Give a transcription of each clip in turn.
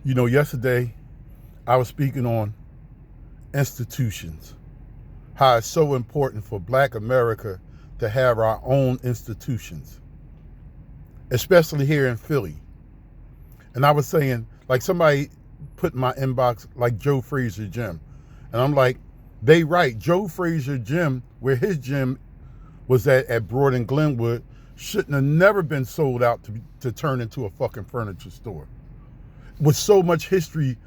You know, yesterday I was speaking on institutions, how it's so important for Black America to have our own institutions, especially here in Philly. And I was saying, like somebody put in my inbox, like Joe Frazier Gym. And I'm like, they right. Joe Frazier Gym, where his gym was at Broad and Glenwood, shouldn't have never been sold out to turn into a fucking furniture store. With so much history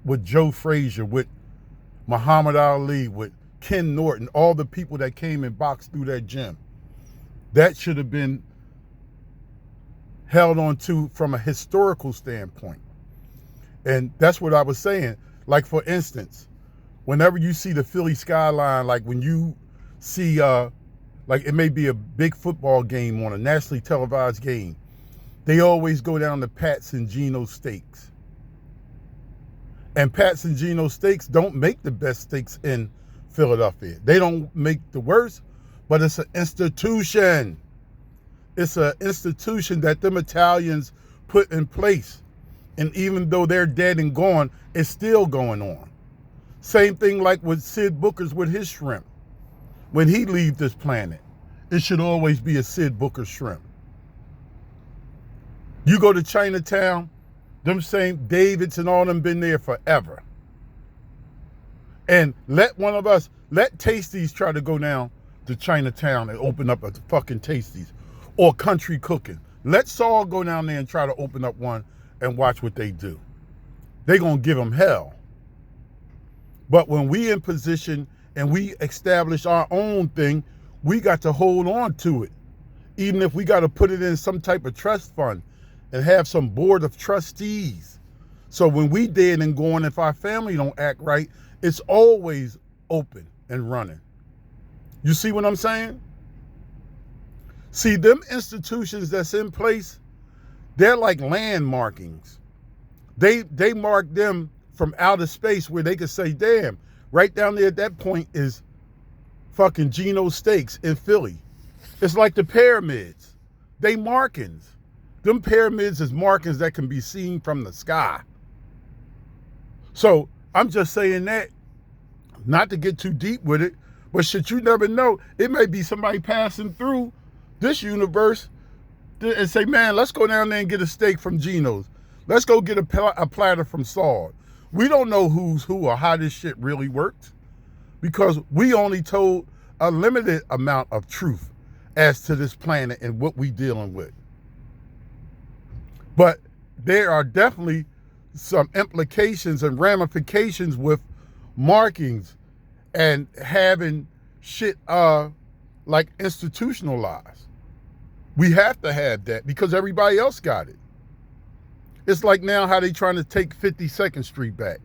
with Joe Frazier, with Muhammad Ali, with Ken Norton, all the people that came and boxed through that gym. That should have been held on to from a historical standpoint. And that's what I was saying. Like, for instance, whenever you see the Philly skyline, like when you see, like it may be a big football game on a nationally televised game, they always go down to Pat's and Geno's Steaks. And Pat's and Geno's Steaks don't make the best steaks in Philadelphia. They don't make the worst, but it's an institution. It's an institution that them Italians put in place. And even though they're dead and gone, it's still going on. Same thing like with Sid Booker's with his shrimp. When he leaves this planet, it should always be a Sid Booker shrimp. You go to Chinatown, them same Davids and all them been there forever. And let Tasties try to go down to Chinatown and open up a fucking Tasties or Country Cooking. Let Saul go down there and try to open up one and watch what they do. They gonna give them hell. But when we in position and we establish our own thing, we got to hold on to it. Even if we got to put it in some type of trust fund and have some board of trustees. So when we dead and gone, if our family don't act right, it's always open and running. You see what I'm saying? See, them institutions that's in place, they're like land markings. They mark them from outer space where they could say, damn, right down there at that point is fucking Geno's Steaks in Philly. It's like the pyramids. They markings. Them pyramids is markings that can be seen from the sky. So I'm just saying that, not to get too deep with it, but shit, you never know. It may be somebody passing through this universe and say, man, let's go down there and get a steak from Geno's. Let's go get a platter from Saul. We don't know who's who or how this shit really worked because we only told a limited amount of truth as to this planet and what we dealing with. But there are definitely some implications and ramifications with markings and having shit like institutionalized. We have to have that because everybody else got it. It's like now how they trying to take 52nd Street back.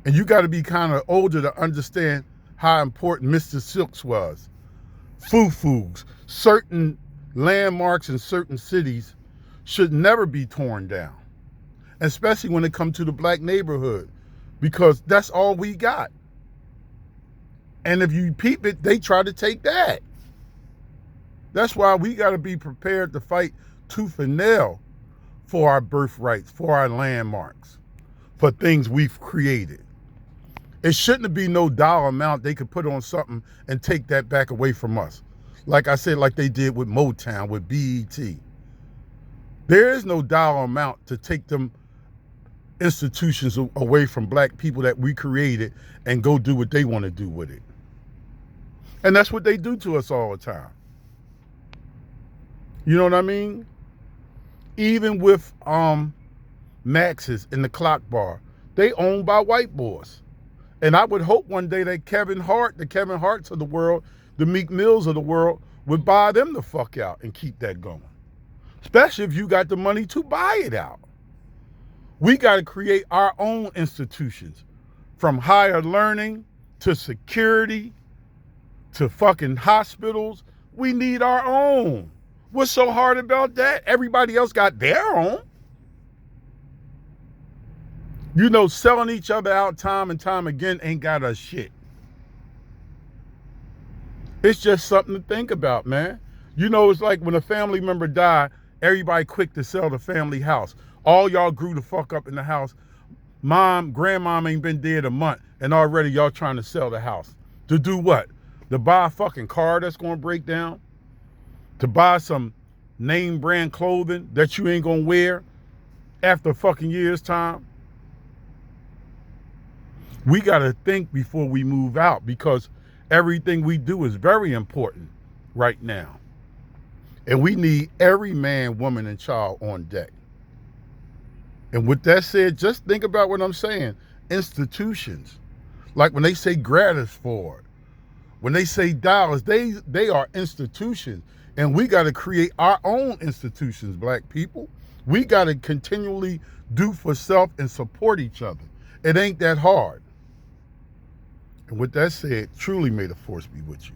And you got to be kind of older to understand how important Mr. Silks was. Foo-foos, certain landmarks in certain cities should never be torn down, especially when it comes to the Black neighborhood, because that's all we got. And if you peep it, they try to take that. That's why we got to be prepared to fight tooth and nail for our birthrights, for our landmarks, for things we've created. It shouldn't be no dollar amount they could put on something and take that back away from us. Like I said, like they did with Motown, with BET. There is no dollar amount to take them institutions away from Black people that we created and go do what they want to do with it. And that's what they do to us all the time. You know what I mean? Even with Max's in the Clock Bar, they owned by white boys. And I would hope one day that the Kevin Harts of the world, the Meek Mills of the world, would buy them the fuck out and keep that going. Especially if you got the money to buy it out. We got to create our own institutions, from higher learning to security to fucking hospitals. We need our own. What's so hard about that? Everybody else got their own. You know, selling each other out time and time again ain't got us shit. It's just something to think about, man. You know, it's like when a family member died, everybody quick to sell the family house. All y'all grew the fuck up in the house. Mom, grandmom ain't been dead a month, and already y'all trying to sell the house. To do what? To buy a fucking car that's gonna break down? To buy some name brand clothing that you ain't gonna wear after a fucking year's time? We gotta think before we move out, because everything we do is very important right now. And we need every man, woman, and child on deck. And with that said, just think about what I'm saying. Institutions. Like when they say Gratisford, when they say Dallas, they are institutions. And we got to create our own institutions, black people. We got to continually do for self and support each other. It ain't that hard. And with that said, truly may the force be with you.